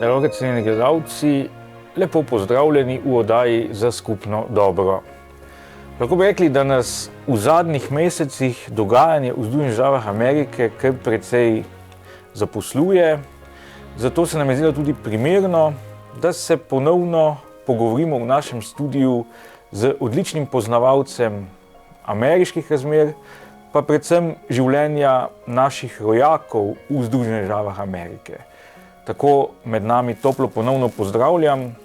Dragi cenjeni gledalci, lepo pozdravljeni v oddaji Za skupno dobro. Lahko bi rekli, da nas v zadnjih mesecih dogajanje v Združenih državah Amerike kar precej zaposluje, zato se nam je zdelo tudi primerno, da se ponovno pogovorimo v našem studiu z odličnim poznavalcem ameriških razmer, pa predvsem življenja naših rojakov v Združenih državah Amerike. Tako med nami toplo ponovno pozdravljam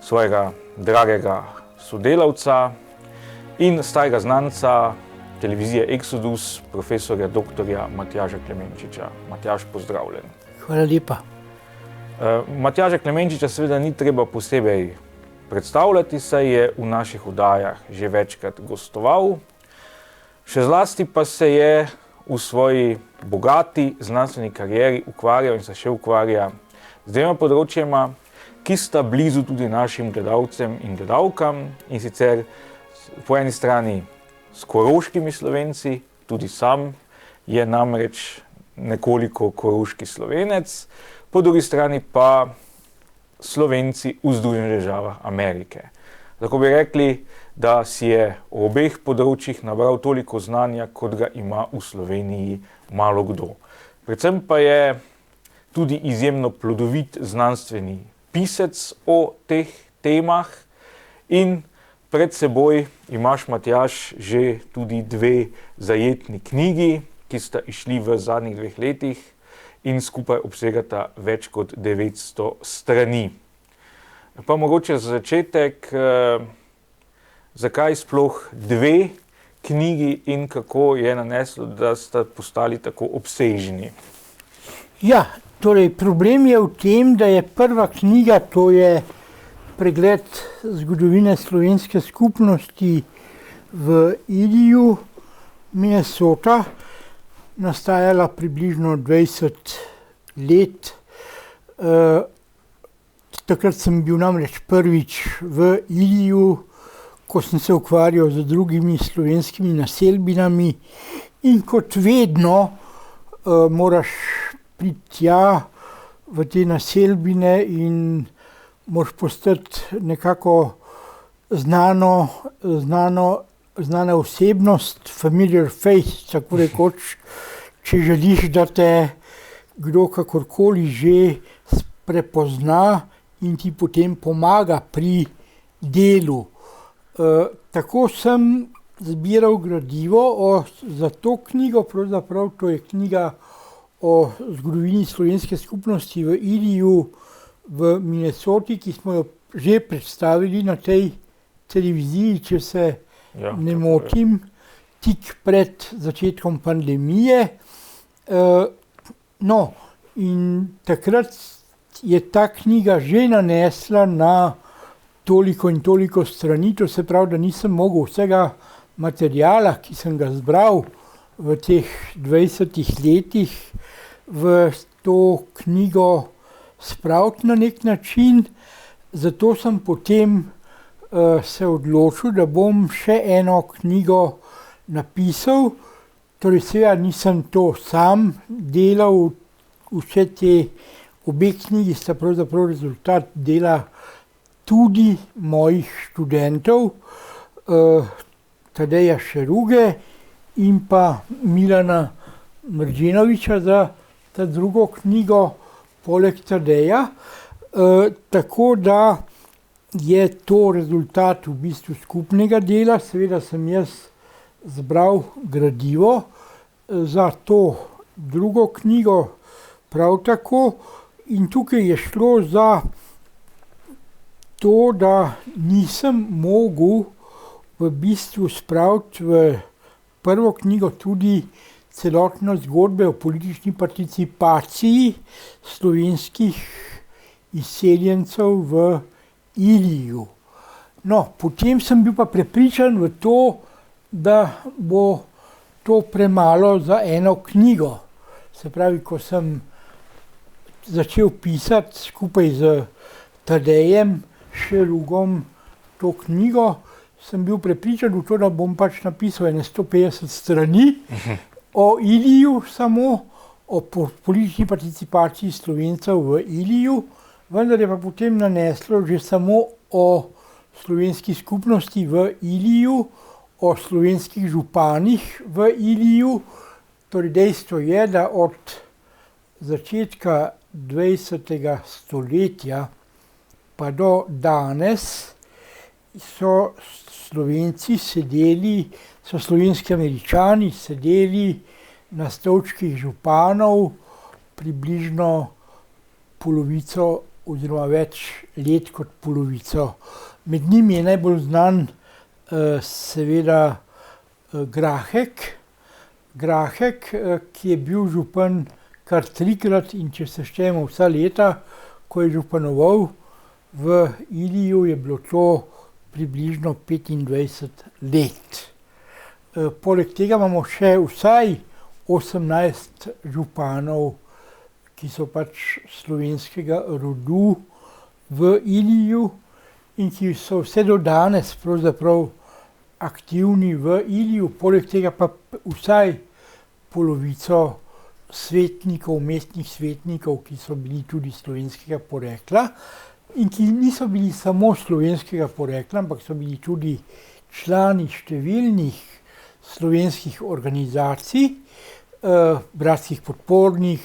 svojega dragega sodelavca in starega znanca televizije Exodus, profesorja doktorja Matjaža Klemenčiča. Matjaž, pozdravljen. Hvala lepa. Matjaža Klemenčiča seveda ni treba posebej predstavljati, saj je v naših oddajah že večkrat gostoval. Še zlasti pa se je v svoji bogati znanstveni karieri ukvarjal in se še ukvarja z dvema področjema, ki sta blizu tudi našim gledalcem in gledalkam, in sicer po eni strani s koroškimi Slovenci, tudi sam je namreč nekoliko koroški Slovenec, po drugi strani pa Slovenci v Združenih državah Amerike. Tako bi rekli, da si je o obeh področjih nabral toliko znanja, kot ga ima v Sloveniji malo kdo. Predvsem pa je tudi izjemno plodovit znanstveni pisec o teh temah in pred seboj imaš, Matjaž, že tudi dve zajetni knjigi, ki sta išli v zadnjih 2 letih in skupaj obsegata več kot 900 strani. Pa mogoče za začetek, zakaj sploh 2 knjigi in kako je naneslo, da sta postali tako obsežni? Ja, torej problem je v tem, da je prva knjiga, to je pregled zgodovine slovenske skupnosti v Iliju, Minnesota, nastajala približno 20 let. Takrat sem bil namreč prvič v Iliju, ko sem se ukvarjal z drugimi slovenskimi naselbinami, in kot vedno moraš priti tja v te naselbine in moraš postati nekako znana osebnost, familiar face, tako rekoč, če želiš, da te kdo kakorkoli že prepozna in ti potem pomaga pri delu. Tako sem zbiral gradivo za to knjigo, pravzaprav to je knjiga o zgodovini slovenske skupnosti v Iliju v Minnesoti, ki smo jo že predstavili na tej televiziji, če se ne motim, tik pred začetkom pandemije. In takrat je ta knjiga že nanesla na toliko in toliko strani, to se pravi, da nisem mogel vsega materiala, ki sem ga zbral v teh 20 letih, v to knjigo spraviti na nek način. Zato sem potem se odločil, da bom še eno knjigo napisal. Torej seveda nisem to sam delal, vse te obe knjigi sta pravzaprav rezultat dela tudi mojih študentov, Tadeja Šeruge in pa Milana Mrdženoviča za ta drugo knjigo, poleg Tadeja. Tako da je to rezultat v bistvu skupnega dela. Seveda sem jaz zbral gradivo za to drugo knjigo prav tako, in tukaj je šlo za to, da nisem mogel v bistvu spraviti v prvo knjigo tudi celotno zgodbe o politični participaciji slovenskih izseljencev v Iliju. Potem sem bil pa prepričan v to, da bo to premalo za eno knjigo. Se pravi, ko sem začel pisati skupaj z Tadejem Šerugom to knjigo, sem bil prepričan v to, da bom pač napisal 150 strani o Iliju samo, o politični participaciji Slovencev v Iliju, vendar je pa potem naneslo že samo o slovenski skupnosti v Iliju, o slovenskih županih v Iliju. Torej dejstvo je, da od začetka 20. stoletja pa do danes so Slovenci sedeli, so slovenski Američani sedeli na stolčkih županov približno polovico oziroma več let kot polovico. Med njimi je najbolj znan seveda Grahek, ki je bil župan kar 3-krat, in če seštejemo vsa leta, ko je županoval v Iliju, je bilo to približno 25 let. Poleg tega imamo še vsaj 18 županov, ki so pač slovenskega rodu v Iliju in ki so vse do danes pravzaprav aktivni v Iliju. Poleg tega pa vsaj polovico svetnikov, mestnih svetnikov, ki so bili tudi slovenskega porekla in ki niso bili samo slovenskega porekla, ampak so bili tudi člani številnih slovenskih organizacij, bratskih podpornih,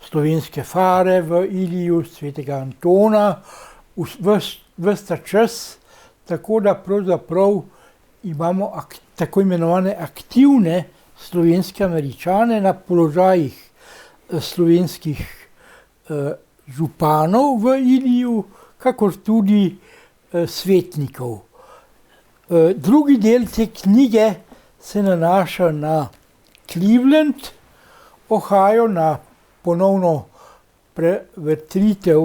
slovenske fare v Iliju, svetega Antona, ves ta čas, tako da pravzaprav imamo tako imenovane aktivne slovenske Američane na položajih slovenskih županov v Iliju, kakor tudi svetnikov. Drugi del te knjige se nanaša na Cleveland, Ohio, na ponovno prevetritev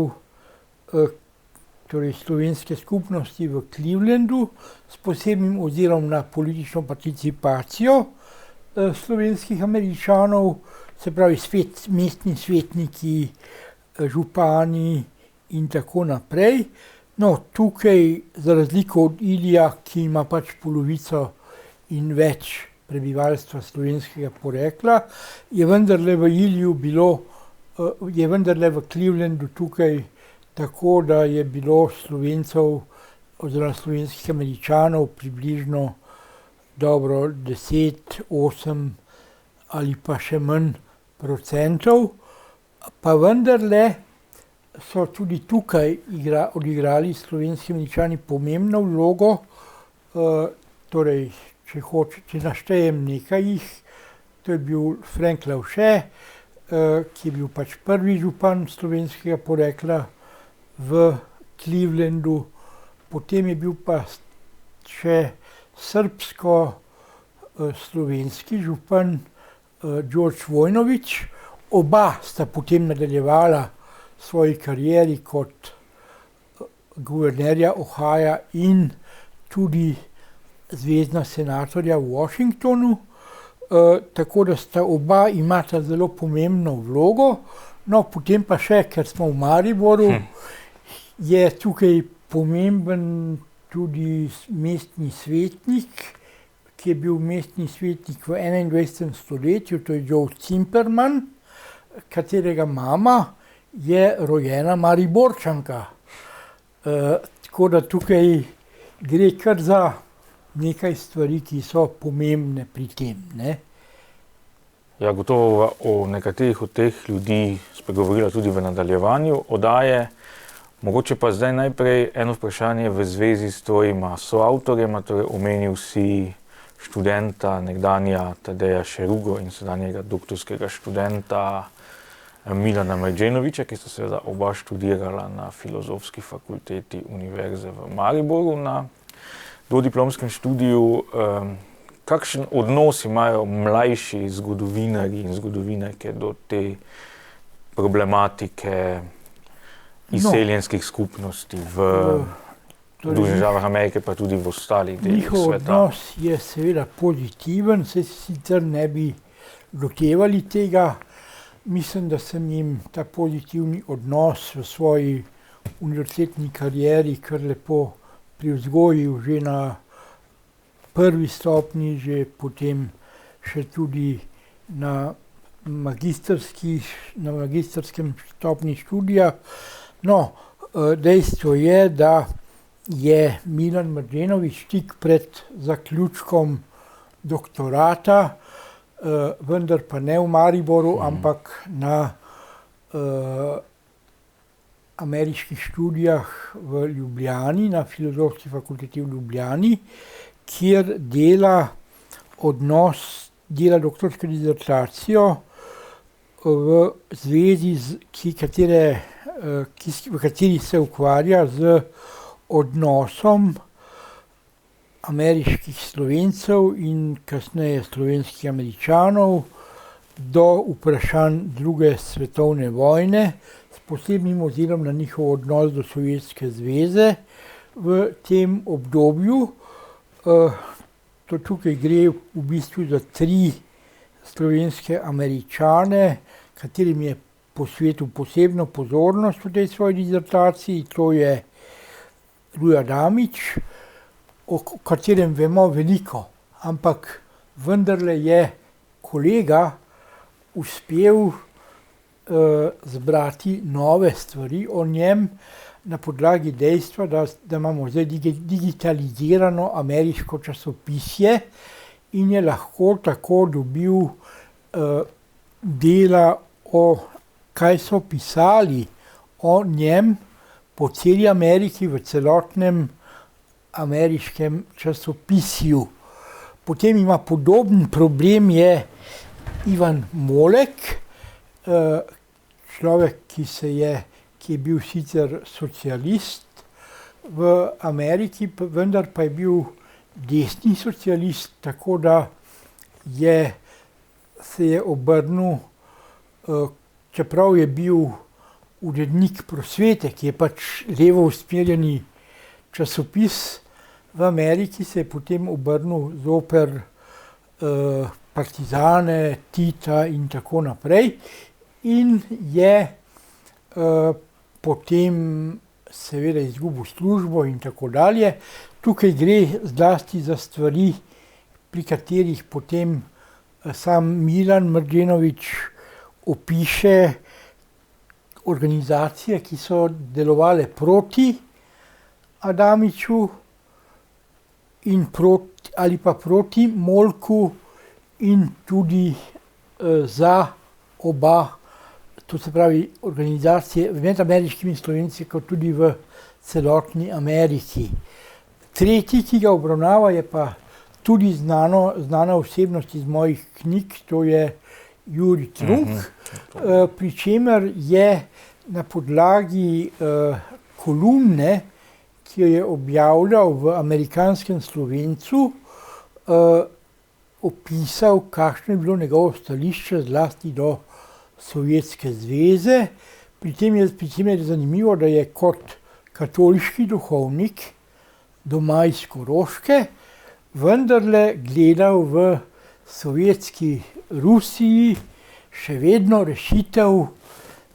torej slovenske skupnosti v Clevelandu s posebnim ozirom na politično participacijo slovenskih Američanov, se pravi mestni svetniki, župani in tako naprej. No, tukaj, za razliko od Ilija, ki ima pač polovico in več prebivalstva slovenskega porekla, je vendarle v Iliju bilo, je vendarle v Clevelandu tukaj tako, da je bilo Slovencev oziroma slovenskih Američanov približno dobro 10, 8 ali pa še manj procentov, pa vendarle so tudi tukaj odigrali slovenski Američani pomembno vlogo. Torej, če naštejem nekaj jih, to je bil Frank Lavše, ki je bil pač prvi župan slovenskega porekla v Clevelandu, potem je bil pa še srbsko-slovenski župan Đorđe Vojnović. Oba sta potem nadaljevala svoji karieri kot guvernerja Ohaja in tudi zvezdna senatorja v Washingtonu, tako da sta oba imata zelo pomembno vlogo. No, potem pa še, ker smo v Mariboru, je tukaj pomemben tudi mestni svetnik, ki je bil mestni svetnik v 21. stoletju, to je Joe Zimmerman, katerega mama je rojena Mariborčanka. Tako da tukaj gre kar za nekaj stvari, ki so pomembne pri tem, ne. Ja, gotovo o nekaterih od teh ljudi spregovorila tudi v nadaljevanju oddaje. Mogoče pa zdaj najprej eno vprašanje v zvezi s tvojima soavtorjema, torej omenil si študenta nekdanja Tadeja Šerugo in sedanjega doktorskega študenta Milana Mrđenovića, ki sta seveda oba študirala na Filozofski fakulteti Univerze v Mariboru na dodiplomskem študiju. Kakšen odnos imajo mlajši zgodovinarji in zgodovinarke do te problematike izseljenskih skupnosti v Združenih državah Amerike, pa tudi v ostalih delih sveta? Njihov odnos je seveda pozitiven, se sicer ne bi lotevali tega. Mislim, da sem jim ta pozitivni odnos v svoji univerzitetni karieri kar lepo privzgojil že na prvi stopnji, že potem še tudi na magistrskem stopnji študija. No, Dejstvo je, da je Milan Mrdenović tik pred zaključkom doktorata, vendar pa ne v Mariboru, ampak na ameriških študijah v Ljubljani, na Filozofski fakulteti v Ljubljani, kjer dela doktorsko disertacijo v zvezi, v kateri se ukvarja z odnosom ameriških Slovencev in kasneje slovenskih Američanov do vprašanj druge svetovne vojne, s posebnim ozirom na njihov odnos do Sovjetske zveze v tem obdobju. Tukaj gre v bistvu za 3 slovenske Američane, katerim je posvetil posebno pozornost v tej svoji disertaciji. To je Ruy Adamič, o katerem vemo veliko, ampak vendarle je kolega uspel zbrati nove stvari o njem na podlagi dejstva, da imamo zdaj digitalizirano ameriško časopisje in je lahko tako dobil dela kaj so pisali o njem po celi Ameriki, v celotnem ameriškem časopisju. Potem ima podoben problem je Ivan Molek, človek, ki je bil sicer socialist v Ameriki, vendar pa je bil desni socialist, tako da se je obrnil, čeprav je bil urednik Prosvete, ki je pač levo usmerjeni časopis v Ameriki, se je potem obrnil zoper partizane, Tita in tako naprej. In je potem seveda izgubil službo in tako dalje. Tukaj gre zlasti za stvari, pri katerih potem sam Milan Mrdenović opiše organizacije, ki so delovale proti Adamiču ali pa proti Molku in tudi za oba, to se pravi organizacije med ameriškimi Slovenci, kot tudi v celotni Ameriki. Tretji, ki ga obravnava, je pa tudi znana osebnost iz mojih knjig, to je Jurij Trunk, pri čemer je na podlagi kolumne, ki jo je objavljal v Amerikanskem Slovencu, opisal, kakšno je bilo njegovo stališče zlasti do Sovjetske zveze. Pri tem je zanimivo, da je kot katoliški duhovnik doma iz Koroške vendarle gledal v sovjetski Rusiji še vedno rešitev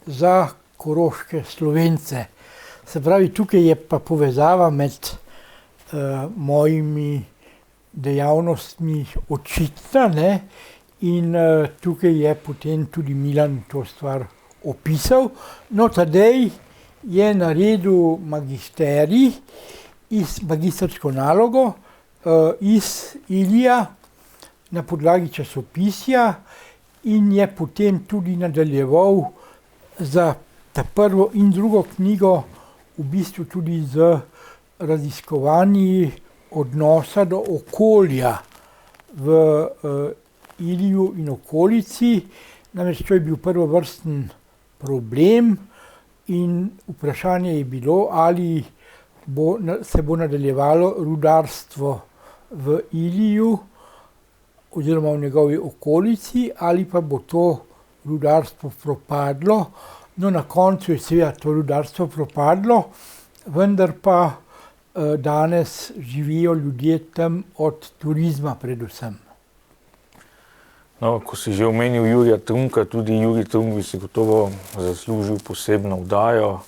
za koroške Slovence. Se pravi, tukaj je pa povezava med mojimi dejavnostmi očitna, ne? In tukaj je potem tudi Milan to stvar opisal. No, Tadej je naredil magisterij, magistrsko nalogo iz Ilija na podlagi časopisja in je potem tudi nadaljeval za ta prvo in drugo knjigo v bistvu tudi z raziskovanji odnosa do okolja v Iliju in okolici. Namreč to je bil prvovrsten problem in vprašanje je bilo, ali se bo nadaljevalo rudarstvo v Iliju oziroma v njegovi okolici, ali pa bo to rudarstvo propadlo. No, na koncu je seveda to rudarstvo propadlo, vendar pa danes živijo ljudje tam od turizma predvsem. No, ko si že omenil Jurija Trunka, tudi Jurij Trunk bi si gotovo zaslužil posebno vdajo.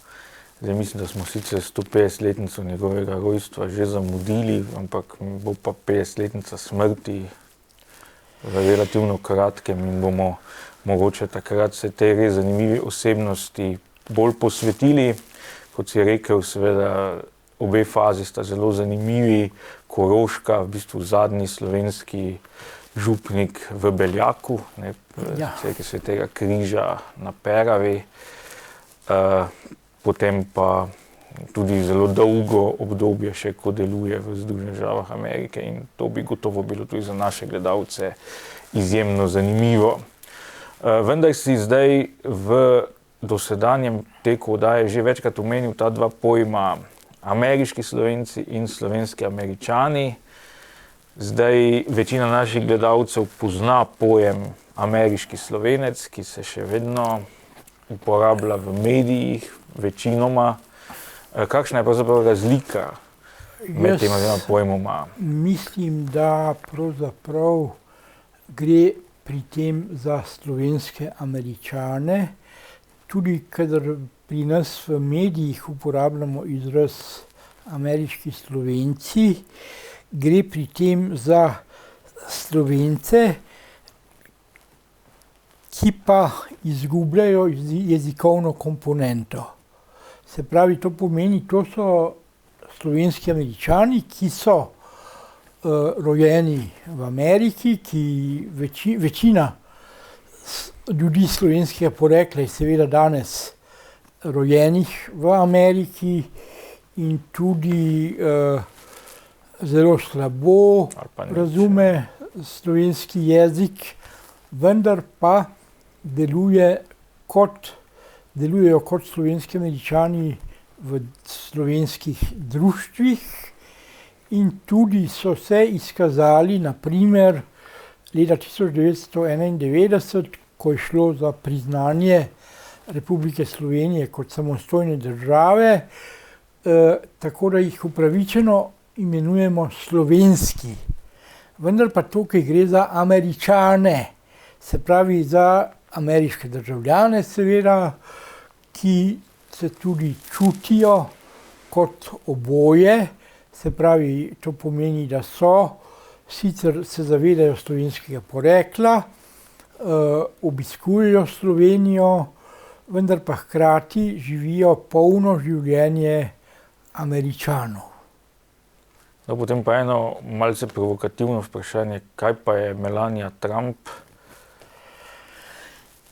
Zdaj mislim, da smo sicer 150-letnico njegovega rojstva že zamudili, ampak bo pa 50-letnica smrti v relativno kratkem in bomo mogoče takrat se tej res zanimivi osebnosti bolj posvetili. kot si rekel, seveda obe fazi sta zelo zanimivi. Koroška, v bistvu zadnji slovenski župnik v Beljaku, cerkev Svetega križa na Peravi. Potem pa tudi zelo dolgo obdobje še, ko deluje v Združenih državah Amerike, in to bi gotovo bilo tudi za naše gledalce izjemno zanimivo. Vendar si zdaj v dosedanjem teku oddaje že večkrat omenil ta dva pojma, ameriški Slovenci in slovenski Američani. Zdaj večina naših gledalcev pozna pojem ameriški Slovenec, ki se še vedno uporablja v medijih, večinoma. Kakšna je pravzaprav razlika med tema dvema pojmoma? Mislim, da pravzaprav gre pri tem za slovenske Američane, tudi kadar pri nas v medijih uporabljamo izraz ameriški Slovenci, gre pri tem za Slovence, ki pa izgubljajo jezikovno komponento. Se pravi, to pomeni, to so slovenski Američani, ki so rojeni v Ameriki, ki večina ljudi slovenskega porekla je seveda danes rojenih v Ameriki in tudi zelo slabo razume slovenski jezik, vendar pa delujejo kot slovenski Američani v slovenskih društvih in tudi so se izkazali, na primer, leta 1991, ko je šlo za priznanje Republike Slovenije kot samostojne države, tako da jih upravičeno imenujemo slovenski. Vendar pa tukaj gre za Američane, se pravi za ameriške državljane seveda, ki se tudi čutijo kot oboje, se pravi, to pomeni, da sicer se zavedajo slovenskega porekla, obiskujejo Slovenijo, vendar pa hkrati živijo polno življenje Američanov. No, potem pa eno malce provokativno vprašanje, kaj pa je Melania Trump?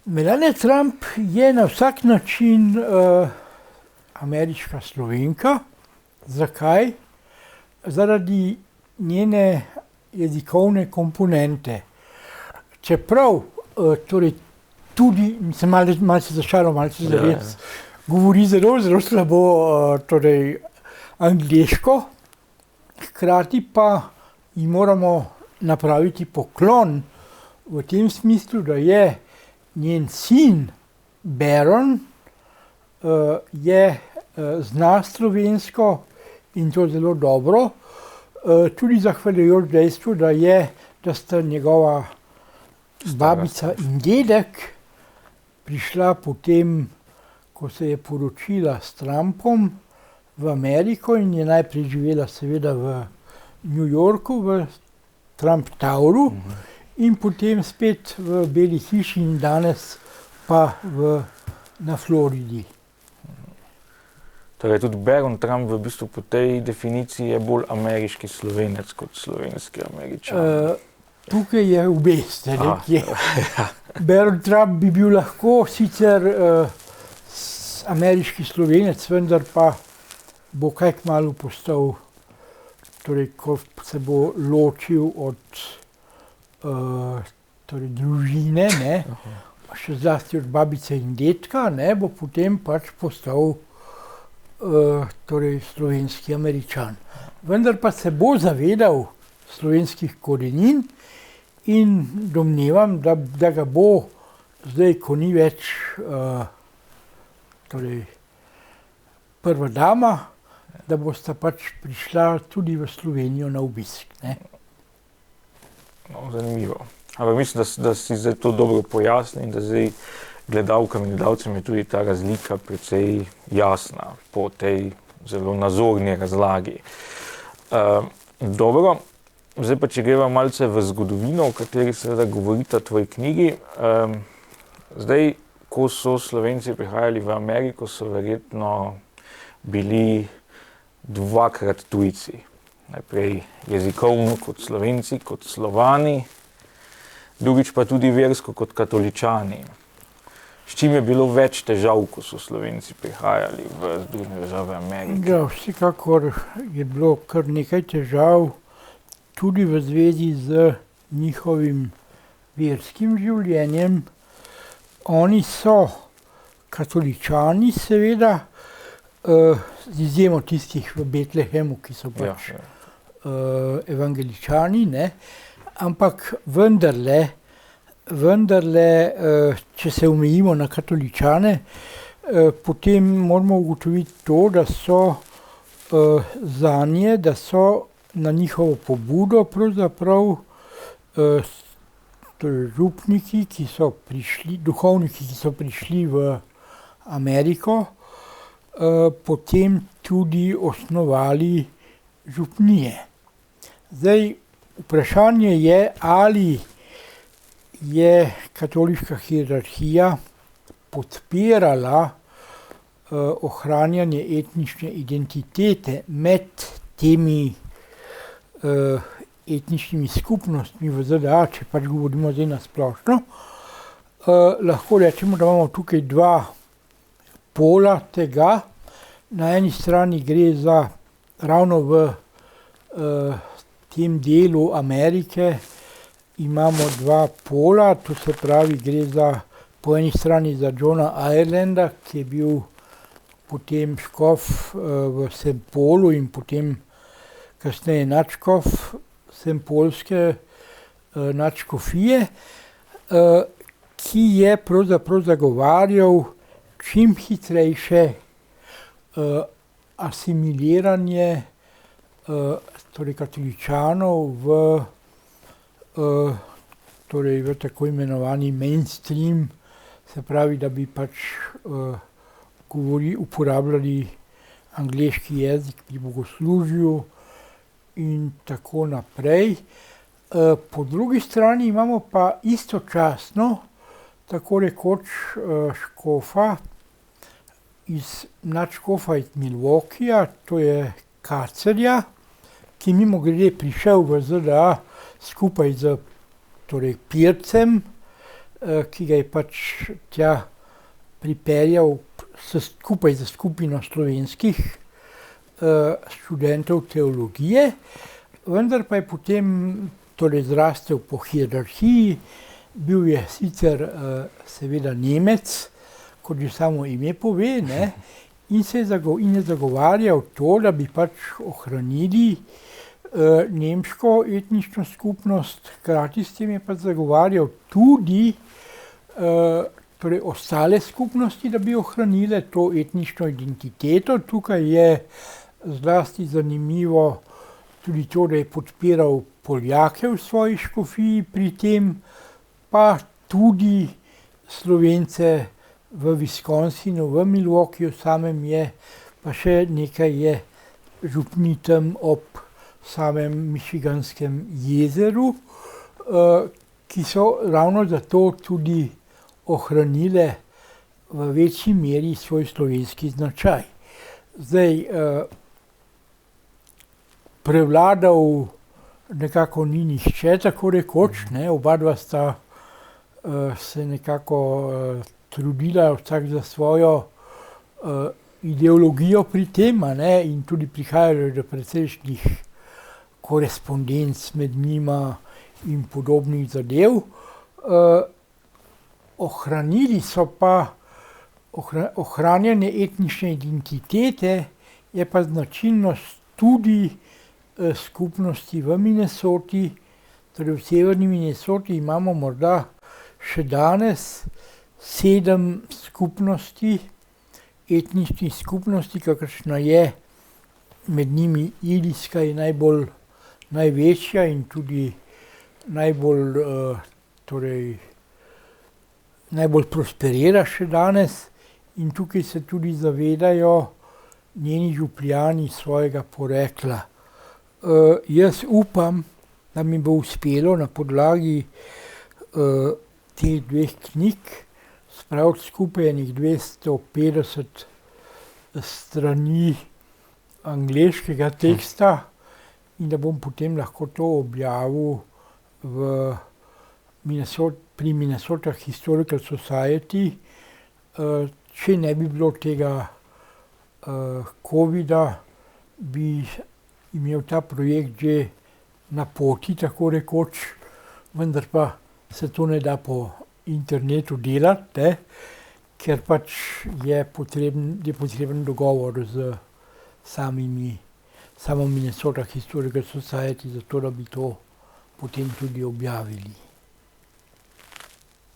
Melania Trump je na vsak način ameriška Slovenka. Zakaj? Zaradi njene jezikovne komponente. Čeprav torej tudi, mislim, malce zašalo, malce zares, govori zelo slabo torej angleško, hkrati pa ji moramo napraviti poklon v tem smislu, da je njen sin Baron zna slovensko in to zelo dobro, tudi zahvaljujoč dejstvu, da sta njegova babica in dedek prišla potem, ko se je poročila s Trumpom, v Ameriko in je najprej živela seveda v New Yorku, v Trump Toweru, in potem spet v Beli hiši in danes pa na Floridi. Torej tudi Baron Trump v bistvu po tej definiciji je bolj ameriški Slovenec kot slovenski Američan. Tukaj je obe strani. Baron Trump bi bil lahko sicer ameriški Slovenec, vendar pa bo kaj kmalu postal, torej ko se bo ločil od družine, še zlasti od babice in dedka, bo potem pač postal slovenski Američan. Vendar pa se bo zavedal slovenskih korenin in domnevam, da ga bo zdaj, ko ni več prva dama, da bosta pač prišla tudi v Slovenijo na obisk. No, zanimivo. Ampak mislim, da si zdaj to dobro pojasnil in da zdaj gledalkam in gledalcem je tudi ta razlika precej jasna po tej zelo nazorni razlagi. Dobro, zdaj pa če greva malce v zgodovino, o kateri seveda govorita tvoji knjigi. Zdaj, ko so Slovenci prihajali v Ameriko, so verjetno bili dvakrat tujci. Najprej jezikovno kot Slovenci, kot Slovani, drugič pa tudi versko kot katoličani. S čim je bilo več težav, ko so Slovenci prihajali v Združene države Amerike? Ja, vsekakor je bilo kar nekaj težav, tudi v zvezi z njihovim verskim življenjem. Oni so katoličani, seveda, z izjemo tistih v Betlehemu, ki so pač evangeličani, ne? Ampak vendarle, če se omejimo na katoličane, potem moramo ugotoviti to, da so zanje, da so na njihovo pobudo pravzaprav župniki, ki so prišli, duhovniki, ki so prišli v Ameriko, potem tudi osnovali župnije. Zdaj, vprašanje je, ali je katoliška hierarhija podpirala ohranjanje etnične identitete med temi etničnimi skupnostmi v ZDA, če pač govorimo zdaj na splošno. Lahko rečemo, da imamo tukaj dva pola tega. Na eni strani gre za ravno v tem delu Amerike imamo dva pola, to se pravi, gre za po eni strani za Johna Irelanda, ki je bil potem škof v St. Paulu in potem kasneje nadškof St. Paulske nadškofije, ki je pravzaprav zagovarjal čim hitrejše asimiliranje torej katoličanov v tako imenovani mainstream, se pravi, da bi pač uporabljali angleški jezik pri bogoslužju in tako naprej. Po drugi strani imamo pa istočasno tako rekoč škofa nadškofa iz Milwaukeeja, to je Kacerja, ki mimogrede prišel v ZDA skupaj z Pircem, ki ga je pač tja pripeljal skupaj z skupino slovenskih študentov teologije, vendar pa je potem zrastel po hierarhiji, bil je sicer seveda Nemec, kot že samo ime pove, ne? In je zagovarjal to, da bi pač ohranili nemško etnično skupnost, hkrati s tem je pa zagovarjal tudi ostale skupnosti, da bi ohranile to etnično identiteto. Tukaj je zlasti zanimivo tudi to, da je podpiral Poljake v svoji škofiji pri tem, pa tudi Slovence v Wisconsinu, v Milwaukeeju samem je, pa še nekaj je župnij tam ob samem Michiganskem jezeru, ki so ravno zato tudi ohranile v večji meri svoj slovenski značaj. Zdaj, prevladal nekako ni nihče, tako rekoč, ne, oba dva sta se nekako trudila vsak za svojo ideologijo pri tem, ne, in tudi prihajalo do precejšnjih korespondenc med njima in podobnih zadev. Ohranili so pa ohranjanje etnične identitete, je pa značilnost tudi skupnosti v Minnesoti, torej v severni Minnesoti imamo morda še danes 7 skupnosti, etničnih skupnosti, kakršna je med njimi irijska je največja in tudi najbolj prosperira še danes, in tukaj se tudi zavedajo njeni župljani svojega porekla. Jaz upam, da mi bo uspelo na podlagi teh 2 knjig spraviti skupaj enih 250 strani angleškega teksta in da bom potem lahko to objavil pri Minnesota Historical Society. Če ne bi bilo tega covida, bi imel ta projekt že na poti, tako rekoč, vendar pa se to ne da po internetu delati, ker pač je potreben dogovor z samo Minnesota Historical Society, zato da bi to potem tudi objavili.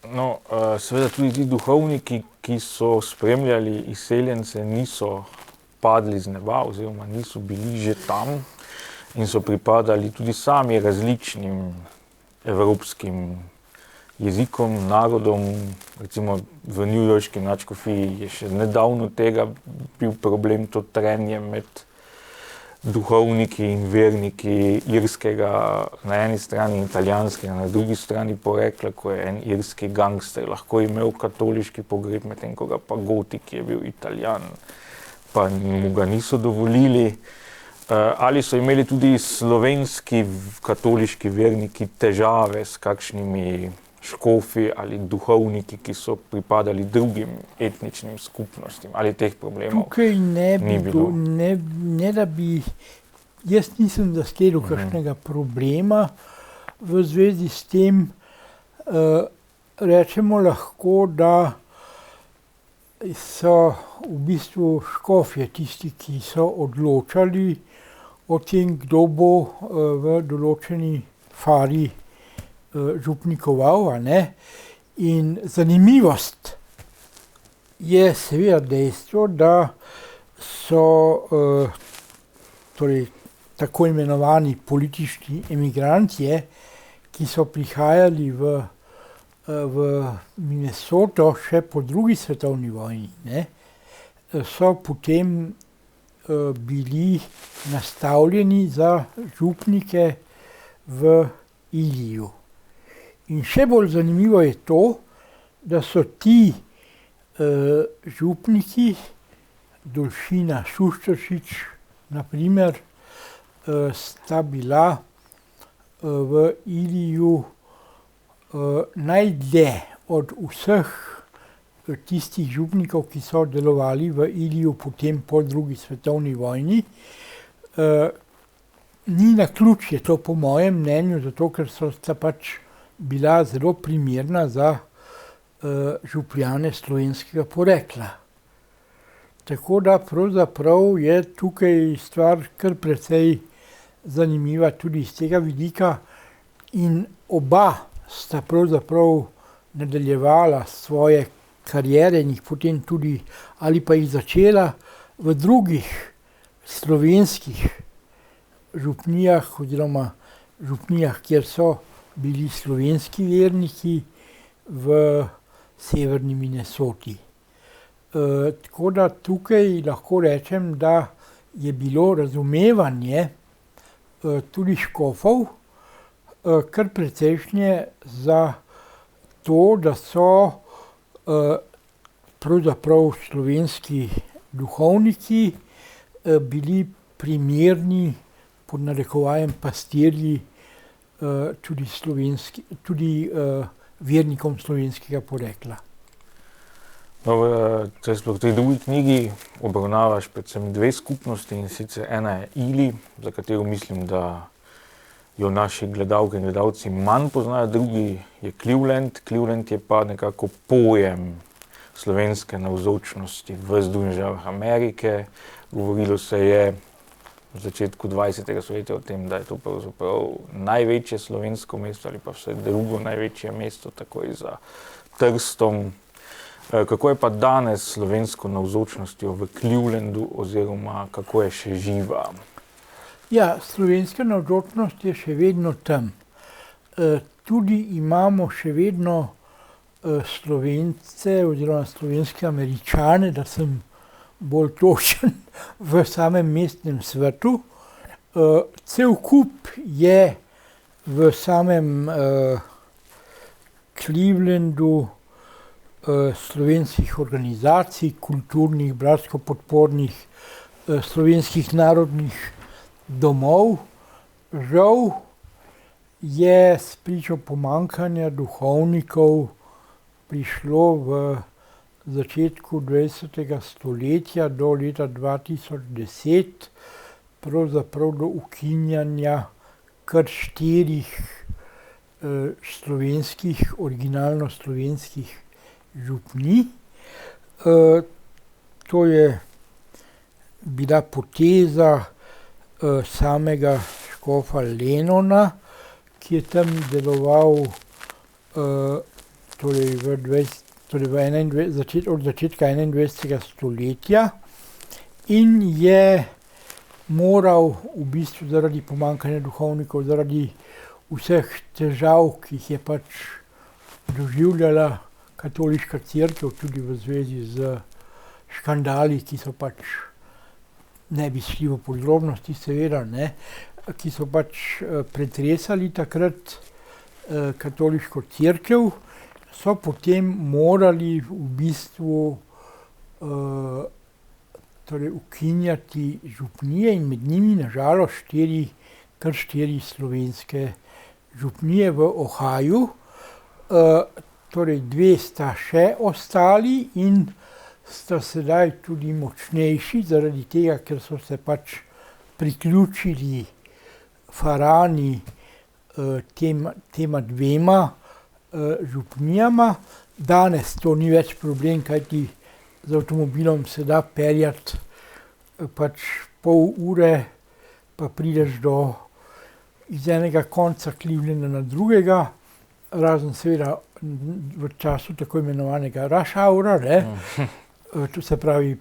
No, seveda tudi ti duhovniki, ki so spremljali izseljence, niso padli z neba oziroma niso bili že tam in so pripadali tudi sami različnim evropskim jezikom, narodom. Recimo v newyorški nadškofiji je še nedavno tega bil problem to trenje med duhovniki in verniki irskega na eni strani in italijanskega na drugi strani porekla, ko je en irski gangster lahko imel katoliški pogreb, medtem ko ga pa Goti, ki je bil Italijan, pa mu ga niso dovolili. Ali so imeli tudi slovenski katoliški verniki težave s kakšnimi škofi ali duhovniki, ki so pripadali drugim etničnim skupnostim, ali teh problemov ni bilo? Ne da bi, jaz nisem zasledil kakšnega problema v zvezi s tem. Rečemo lahko, da so v bistvu škofje tisti, ki so odločali o tem, kdo bo v določeni fari župnikoval, In zanimivost je seveda dejstvo, da so torej tako imenovani politični emigrantje, ki so prihajali v Minnesoto še po drugi svetovni vojni, so potem bili nastavljeni za župnike v Iliju. In še bolj zanimivo je to, da so ti župniki, Dolšina Šušteršič, na primer, sta bila v Iliju najdlje od vseh tistih župnikov, ki so delovali v Iliju potem po drugi svetovni vojni. Ni naključje to, po mojem mnenju, zato ker so sta pač bila zelo primerna za župljane slovenskega porekla. Tako da pravzaprav je tukaj stvar kar precej zanimiva tudi iz tega vidika in oba sta pravzaprav nadaljevala svoje kariere in jih potem tudi ali pa jih začela v drugih slovenskih župnijah oziroma župnijah, kjer so bili slovenski verniki v severni Minnesoti. Tako da tukaj lahko rečem, da je bilo razumevanje tudi škofov kar precejšnje za to, da so pravzaprav slovenski duhovniki bili primerni, pod narekovajem, pastirji tudi vernikom slovenskega porekla. V tej drugi knjigi obravnavaš predvsem dve skupnosti, in sicer ena je Ili, za katero mislim, da jo naši gledalke in gledalci manj poznajo, drugi je Cleveland. Cleveland je pa nekako pojem slovenske navzočnosti v Združenih državah Amerike. Govorilo se je v začetku 20. stoletja o tem, da je to pravzaprav največje slovensko mesto ali pa vse drugo največje mesto, takoj za Trstom. Kako je pa danes s slovensko navzočnostjo v Clevelandu oziroma kako je še živa? Ja, slovenska navzočnost je še vedno tam. Tudi imamo še vedno Slovence oziroma slovenske Američane, da sem bolj točen, v samem mestnem svetu. Cel kup je v samem Clevelandu slovenskih organizacij, kulturnih, bratsko-podpornih, slovenskih narodnih domov. Žal je spričo pomanjkanja duhovnikov prišlo v začetku 20. stoletja do leta 2010 pravzaprav do ukinjanja kar 4 originalno slovenskih župnij. To je bila poteza samega škofa Lenona, ki je tam deloval od začetka 21. stoletja in je moral v bistvu zaradi pomanjkanja duhovnikov, zaradi vseh težav, ki jih je pač doživljala katoliška cerkev, tudi v zvezi z škandali, ki so pač, ne bi šli v podrobnosti seveda, ne, ki so pač pretresali takrat katoliško cerkev, so potem morali v bistvu ukinjati župnije in med njimi na žalost kar 4 slovenske župnije v Ohiu. 2 sta še ostali in sta sedaj tudi močnejši, zaradi tega, ker so se pač priključili farani tema 2 župnijama. Danes to ni več problem, kajti z avtomobilom se da peljati pač pol ure, pa prideš iz enega konca Clevelanda na drugega, razen seveda v času tako imenovanega rush houra, to se pravi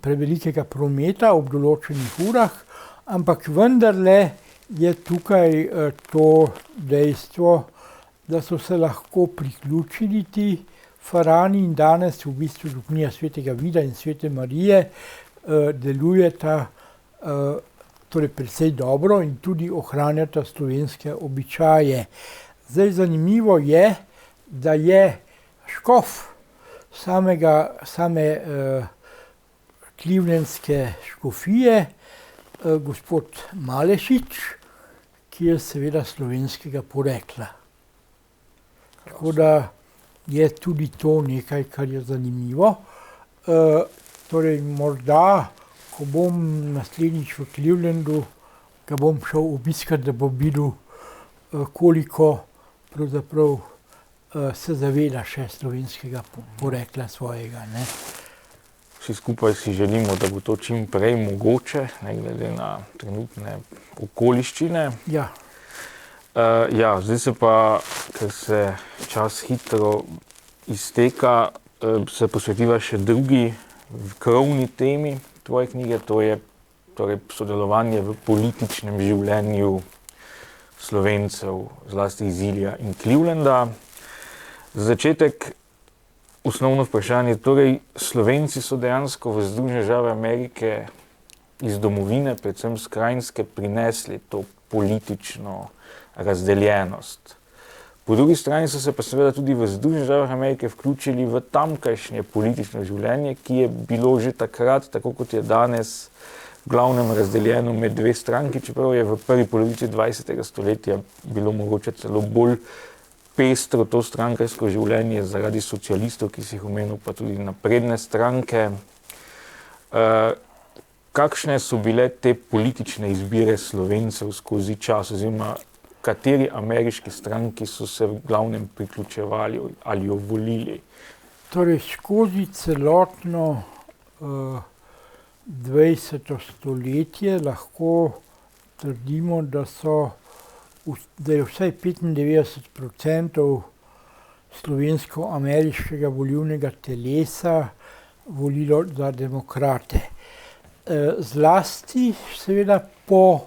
prevelikega prometa ob določenih urah, ampak vendarle je tukaj to dejstvo, da so se lahko priključili ti farani in danes v bistvu župnija Svetega Vida in Svete Marije delujeta precej dobro in tudi ohranjata slovenske običaje. Zdaj zanimivo je, da je škof same clevelandske škofije, gospod Malešič, ki je seveda slovenskega porekla. Tako da je tudi to nekaj, kar je zanimivo. Morda, ko bom naslednjič v Clevelandu, ga bom šel obiskat, da bom videl, koliko pravzaprav se zaveda še slovenskega porekla svojega, ne. Vsi skupaj si želimo, da bo to čim prej mogoče, ne glede na trenutne okoliščine. Ja. Zdaj se pa, ker se čas hitro izteka, se posvetiva še drugi krovni temi tvoje knjige, to je sodelovanje v političnem življenju Slovencev, zlasti iz Ilija in Clevelanda. Za začetek osnovno vprašanje, Slovenci so dejansko v Združene države Amerike iz domovine, predvsem s Krajinske, prinesli to politično razdeljenost. Po drugi strani so se pa seveda tudi v Združene države Amerike vključili v tamkajšnje politično življenje, ki je bilo že takrat, tako kot je danes, v glavnem razdeljeno med 2 stranki, čeprav je v prvi polovici 20. stoletja bilo mogoče celo bolj pestro to strankarsko življenje zaradi socialistov, ki si jih omenil, pa tudi napredne stranke. Kakšne so bile te politične izbire Slovencev skozi čas, oziroma kateri ameriški stranki so se v glavnem priključevali ali jo volili? Skozi celotno 20. stoletje lahko trdimo, da je vsaj 95% slovensko-ameriškega volilnega telesa volilo za demokrate. Zlasti seveda po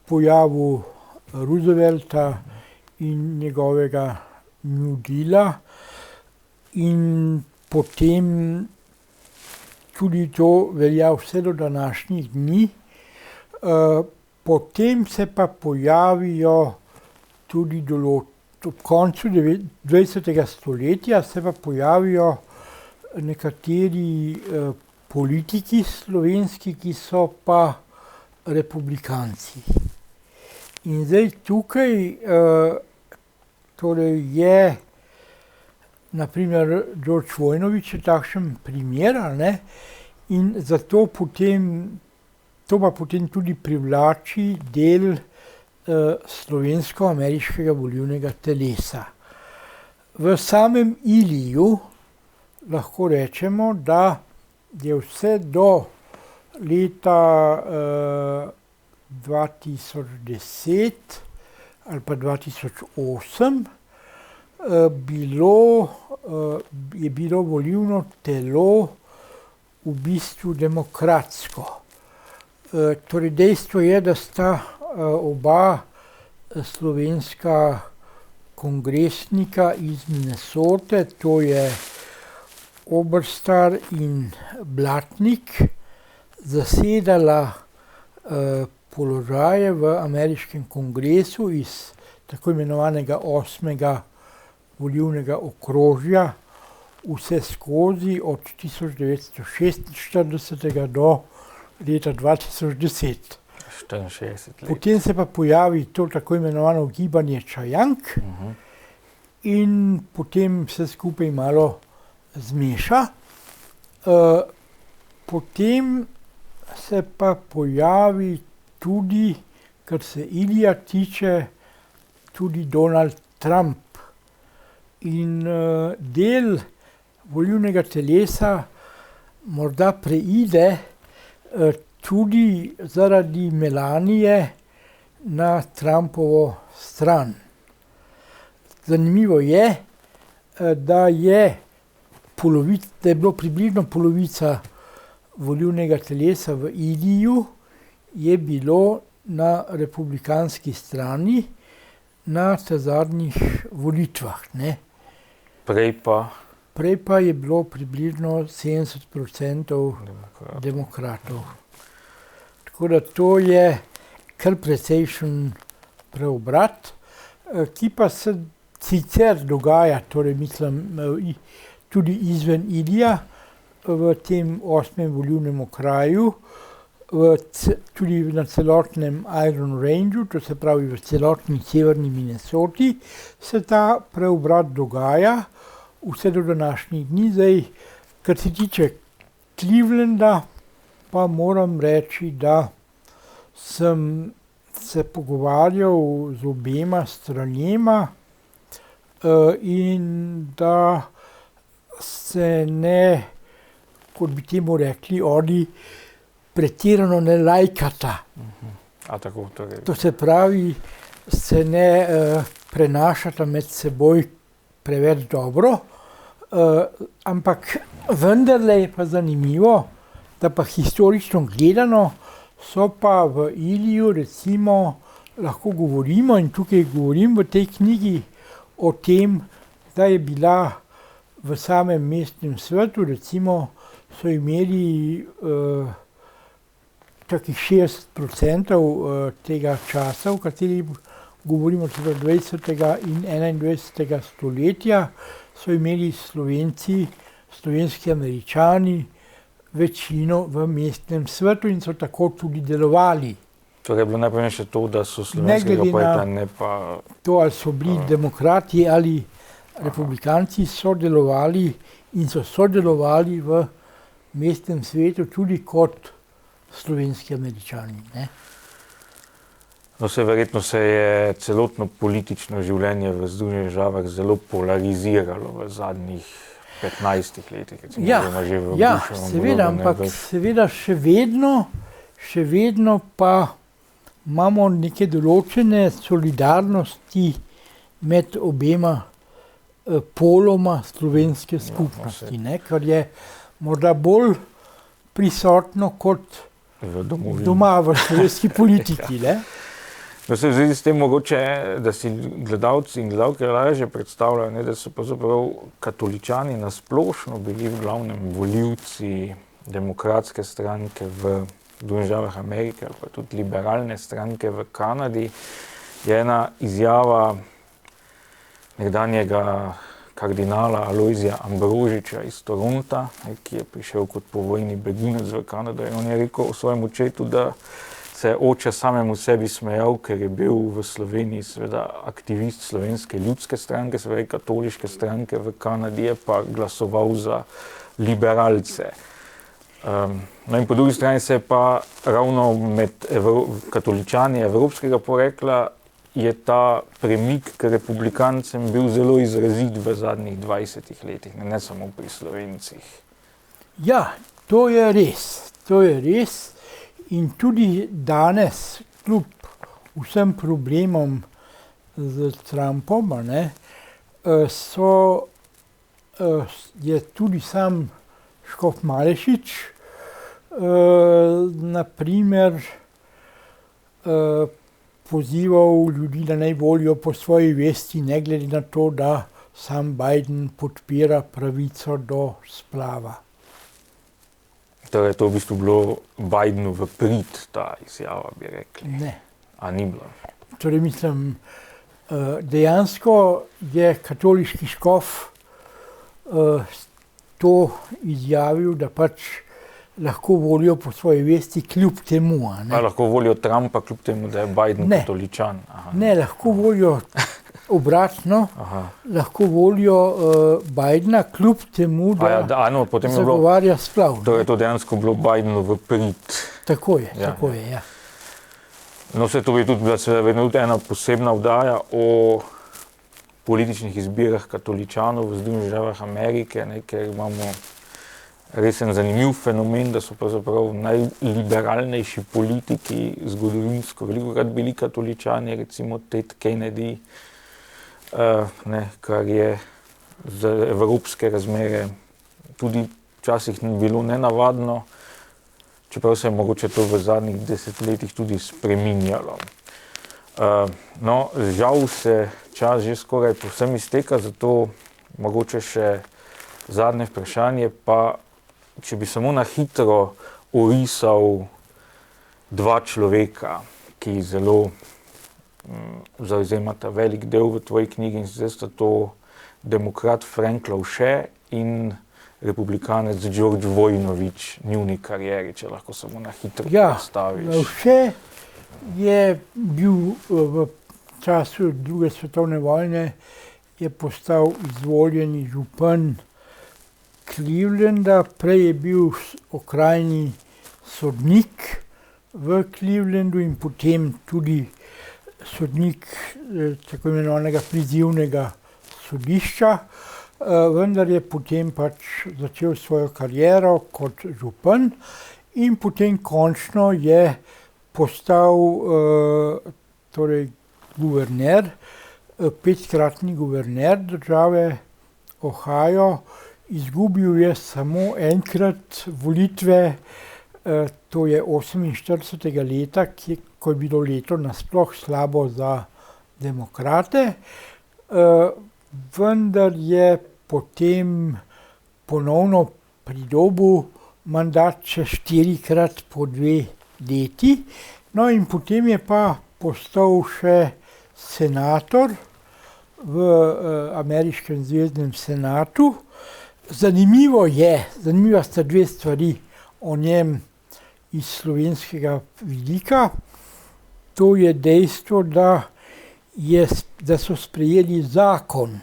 pojavu Roosevelta in njegovega New Deala in potem tudi to velja vse do današnjih dni. Potem se pa pojavijo tudi ob koncu 20. stoletja se pa pojavijo nekateri politiki slovenski, ki so pa republikanci. In zdaj tukaj torej je na primer Đorđe Vojnović je takšen primer, ne? In zato potem, to pa potem tudi privlači del slovensko-ameriškega volilnega telesa. V samem Iliju lahko rečemo, da je vse do leta 2010 ali pa 2008 je bilo volilno telo v bistvu demokratsko. Torej dejstvo je, da sta oba slovenska kongresnika iz Minnesote, to je Oberstar in Blatnik, zasedala položaje v ameriškem kongresu iz tako imenovanega 8. volilnega okrožja vse skozi od 1946 do leta 2010. 64 let. Potem se pa pojavi to tako imenovano gibanje Čajank in potem vse skupaj malo zmeša. Potem se pa pojavi tudi, kar se Ilija tiče, tudi Donald Trump. In del volilnega telesa morda preide tudi zaradi Melanije na Trumpovo stran. Zanimivo je, da je bilo približno polovica volilnega telesa v Iliju je bilo na republikanski strani na zadnjih volitvah, ne. Prej pa je bilo približno 70% demokratov. Tako da to je kar precejšen preobrat, ki pa se sicer dogaja, torej mislim, tudi izven Ilija, v tem 8. volilnem okraju, tudi na celotnem Iron Rangu, to se pravi v celotni severni Minnesoti, se ta preobrat dogaja vse do današnjih dni. Zdaj, kar se tiče Clevelanda, pa moram reči, da sem se pogovarjal z obema stranema in da se ne, kot bi temu rekli, oni pretirano ne lajkata. To se pravi, se ne prenašata med seboj preveč dobro, ampak vendarle je pa zanimivo, da pa historično gledano so pa v Iliju recimo lahko govorimo, in tukaj govorim v tej knjigi o tem, da je bila v samem mestnem svetu, recimo so imeli takih 60% tega časa, v kateri govorimo tudi 20. in 21. stoletja, so imeli Slovenci, slovenski Američani večino v mestnem svetu in so tako tudi delovali. Torej je bilo najpomembnejše to, da so slovenskega porekla, ne pa... To, ali so bili demokrati ali republikanci, so delovali in so sodelovali v mestnem svetu tudi kot slovenski Američani, ne. No, verjetno se je celotno politično življenje v Združenih državah zelo polariziralo v zadnjih 15 letih. Seveda, ampak seveda še vedno pa imamo neke določene solidarnosti med obema poloma slovenske skupnosti, ne, kar je morda bolj prisotno kot doma v slovenski politiki, ne. No, se zdi s tem mogoče, da si gledalci in gledalke lažje predstavljajo, ne, da so pravzaprav katoličani nasplošno bili v glavnem volivci demokratske stranke v Združenih državah Amerike ali pa tudi liberalne stranke v Kanadi. Je ena izjava nekdanjega kardinala Alojzija Ambrožiča iz Toronta, ki je prišel kot povojni begunec v Kanado. In on je rekel o svojem očetu, da se je oče samemu sebi smejal, ker je bil v Sloveniji seveda aktivist Slovenske ljudske stranke, seveda katoliške stranke, v Kanadi je pa glasoval za liberalce. No in po drugi strani se je pa ravno med katoličani evropskega porekla je ta premik k republikancem bil zelo izrazit v zadnjih 20 letih, ne samo pri Slovencih. Ja, to je res. In tudi danes, kljub vsem problemom z Trumpom, je tudi sam škof Malešič, naprimer, pozival ljudi, da naj volijo po svoji vesti, ne glede na to, da sam Biden podpira pravico do splava. Torej, to v bistvu bilo Bidenu v prid, ta izjava, bi rekli. Ne. A ni bilo? Torej, mislim, dejansko je katoliški škof to izjavil, da pač lahko volijo po svoji vesti kljub temu. Lahko volijo Trumpa kljub temu, da je Biden katoličan? Ne, lahko volijo obratno, lahko volijo Bidena kljub temu, da zagovarja splav. To je to dejansko bilo Bidenu v prid. Tako je. No, vse to je tudi bila vedno ena posebna vdaja o političnih izbirah katoličanov v Združenih državah Amerike, ker imamo res en zanimiv fenomen, da so pravzaprav najliberalnejši politiki zgodovinsko velikokrat bili katoličani, recimo Ted Kennedy, kar je za evropske razmere tudi včasih bilo nenavadno, čeprav se je mogoče to v zadnjih desetletjih tudi spreminjalo. No, žal se čas že skoraj povsem izteka, zato mogoče še zadnje vprašanje, pa če bi samo na hitro orisal dva človeka, ki zelo zavzemata velik del v tvoji knjigi, in zdaj sta to demokrat Frank Lovše in republikanec George Vojnović, njuni karieri, če lahko samo na hitro predstaviš. Ja, Lovše je bil v času druge svetovne vojne, je postal izvoljeni župan Clevelanda, prej je bil okrajni sodnik v Clevelandu in potem tudi sodnik tako imenovanega prizivnega sodišča, vendar je potem pač začel svojo kariero kot župan in potem končno je postal guverner, 5-kratni guverner države Ohio. Izgubil je samo enkrat volitve, to je 48. leta, ko je bilo leto nasploh slabo za demokrate, vendar je potem ponovno pridobil mandat še 4-krat po 2 leti. No in potem je pa postal še senator v ameriškem zvezdnem senatu. Zanimiva sta dve stvari o njem iz slovenskega vidika. To je dejstvo, da so sprejeli zakon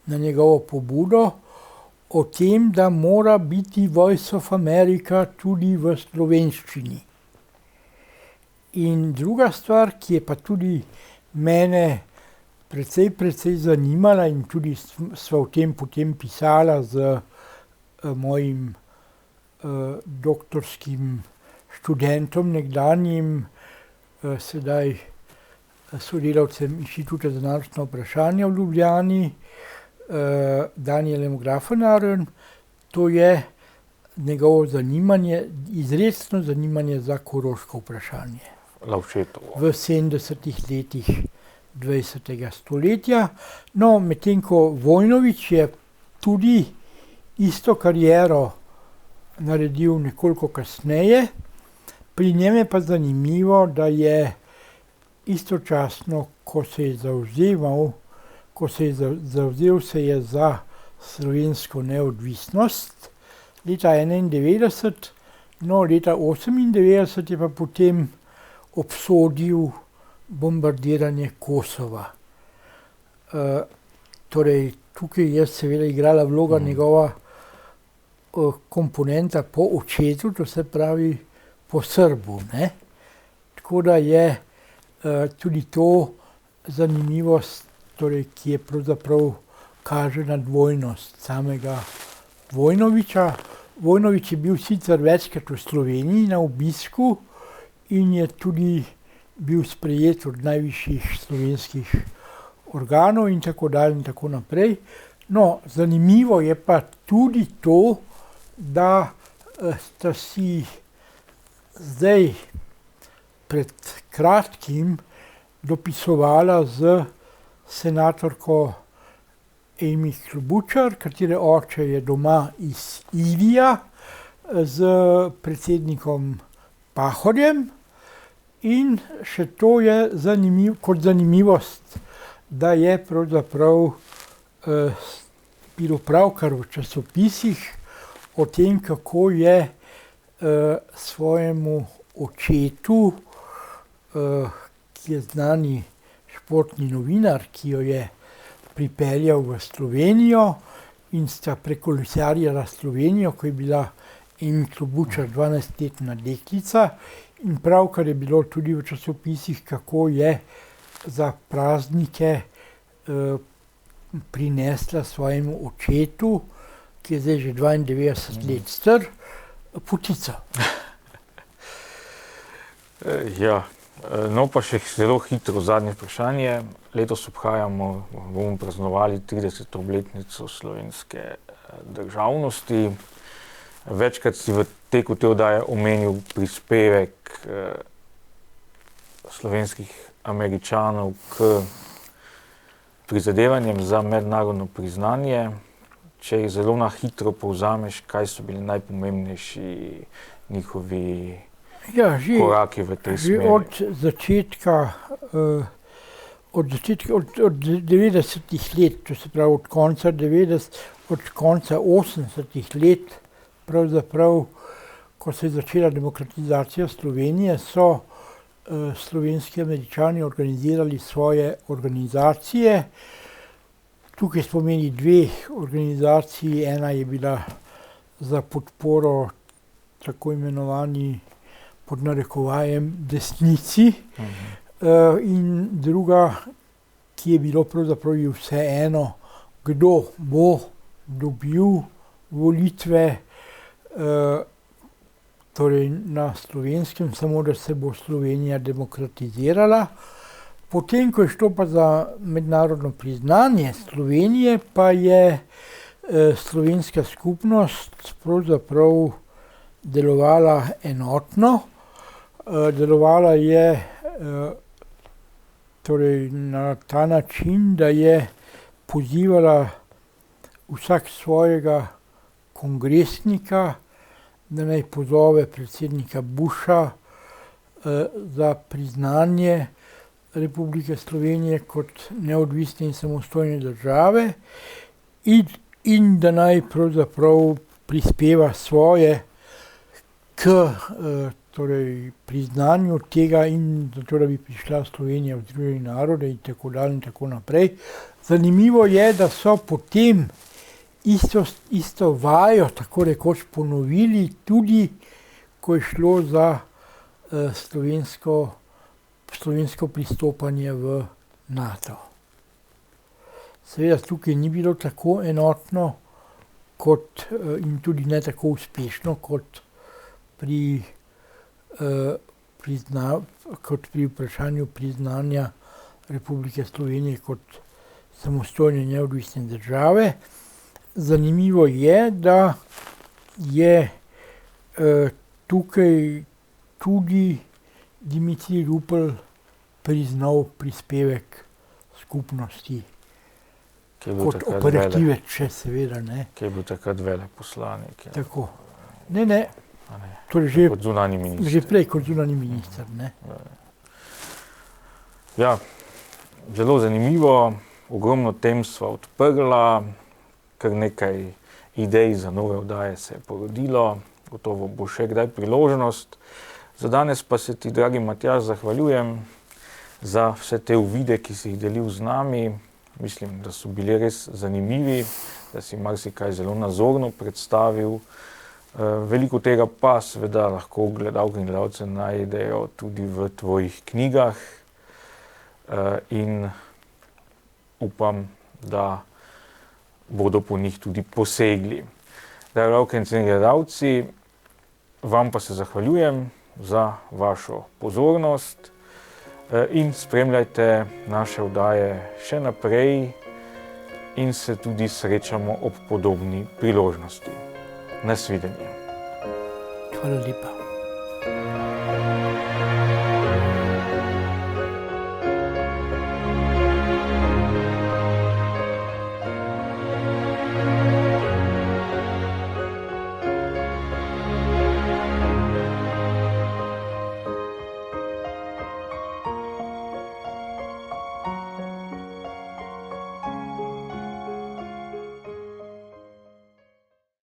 na njegovo pobudo o tem, da mora biti Voice of America tudi v slovenščini. In druga stvar, ki je pa tudi mene precej zanimala in tudi sva o tem potem pisala z mojim doktorskim študentom, nekdanjim, sedaj sodelavcem Inštituta za narodnostna vprašanja v Ljubljani, Danielem Grafenarjem, to je njegovo zanimanje, izrecno zanimanje za koroško vprašanje. Lovšetovo. V 70. letih 20. stoletja. No, medtem ko Vojnović je tudi isto kariero naredil nekoliko kasneje, pri njem je pa zanimivo, da je istočasno, ko se je zavzemal ko se je zavzel se je za slovensko neodvisnost leta 1991, no leta 1998 je pa potem obsodil bombardiranje Kosova. Torej, tukaj je seveda igrala vloga njegova komponenta po očetu, to se pravi po Srbu, ne. Tako da je tudi to zanimivost, torej, ki je pravzaprav kaže na dvojnost samega Vojnovića. Vojnović je bil sicer večkrat v Sloveniji na obisku in je tudi bil sprejet od najvišjih slovenskih organov in tako dalje in tako naprej. No, zanimivo je pa tudi to, da sta si zdaj pred kratkim dopisovala z senatorko Amy Klobučar, katere oče je doma iz Ilija, z predsednikom Pahorjem. In še to je kot zanimivost, da je pravzaprav bilo pravkar v časopisih o tem, kako je svojemu očetu, ki je znani športni novinar, ki jo je pripeljal v Slovenijo in sta prekolesarjala Slovenijo, ko je bila Amy Klobučar 12-letna deklica. In pravkar je bilo tudi v časopisih, kako je za praznike prinesla svojemu očetu, ki je zdaj že 92 let star, potico. Ja, no pa še zelo hitro zadnje vprašanje. Letos bomo praznovali 30. obletnico slovenske državnosti. Večkrat si v teku te oddaje omenil prispevek slovenskih Američanov k prizadevanjem za mednarodno priznanje. Če jih zelo na hitro povzameš, kaj so bili najpomembnejši njihovi koraki v tej smeri? Od 90-ih let, to se pravi od konca 80-ih let, pravzaprav, ko se je začela demokratizacija Slovenije, so slovenski Američani organizirali svoje organizacije. Tukaj spomeni dve organizaciji. Ena je bila za podporo tako imenovani pod narekovajem desnici in druga, ki je bilo pravzaprav vseeno, kdo bo dobil volitve, torej na Slovenskem, samo da se bo Slovenija demokratizirala. Potem, ko je šlo pa za mednarodno priznanje Slovenije, pa je slovenska skupnost pravzaprav delovala enotno. Delovala je torej na ta način, da je pozivala vsak svojega kongresnika, da naj pozove predsednika Busha za priznanje Republike Slovenije kot neodvisne in samostojne države in da naj pravzaprav prispeva svoje k torej priznanju tega in zato, da bi prišla Slovenija v Združene narode in tako dalje in tako naprej. Zanimivo je, da so potem isto vajo, tako rekoč, ponovili tudi, ko je šlo za slovensko pristopanje v NATO. Seveda tukaj ni bilo tako enotno in tudi ne tako uspešno kot pri vprašanju priznanja Republike Slovenije kot samostojne neodvisne države. Zanimivo je, da je tukaj tudi Dimitrij Rupel priznal prispevek skupnosti kot operativec, še seveda, ne. Ki je bil takrat veleposlanik. Tako. Ne. Torej kot zunanji minister. Že prej kot zunanji minister, ne. Ja, zelo zanimivo. ogromno tem sva odprla, kar nekaj idej za nove oddaje se je porodilo, gotovo bo še kdaj priložnost. Za danes pa se ti, dragi Matjaž, zahvaljujem za vse te uvide, ki si jih delil z nami. Mislim, da so bili res zanimivi, da si marsikaj zelo nazorno predstavil. Veliko tega pa seveda lahko gledalke in gledalce najdejo tudi v tvojih knjigah in upam, da bodo po njih tudi posegli. Gledalke in gledalci, vam pa se zahvaljujem za vašo pozornost in spremljajte naše oddaje še naprej in se tudi srečamo ob podobni priložnosti. Nasvidenje. Hvala lepa.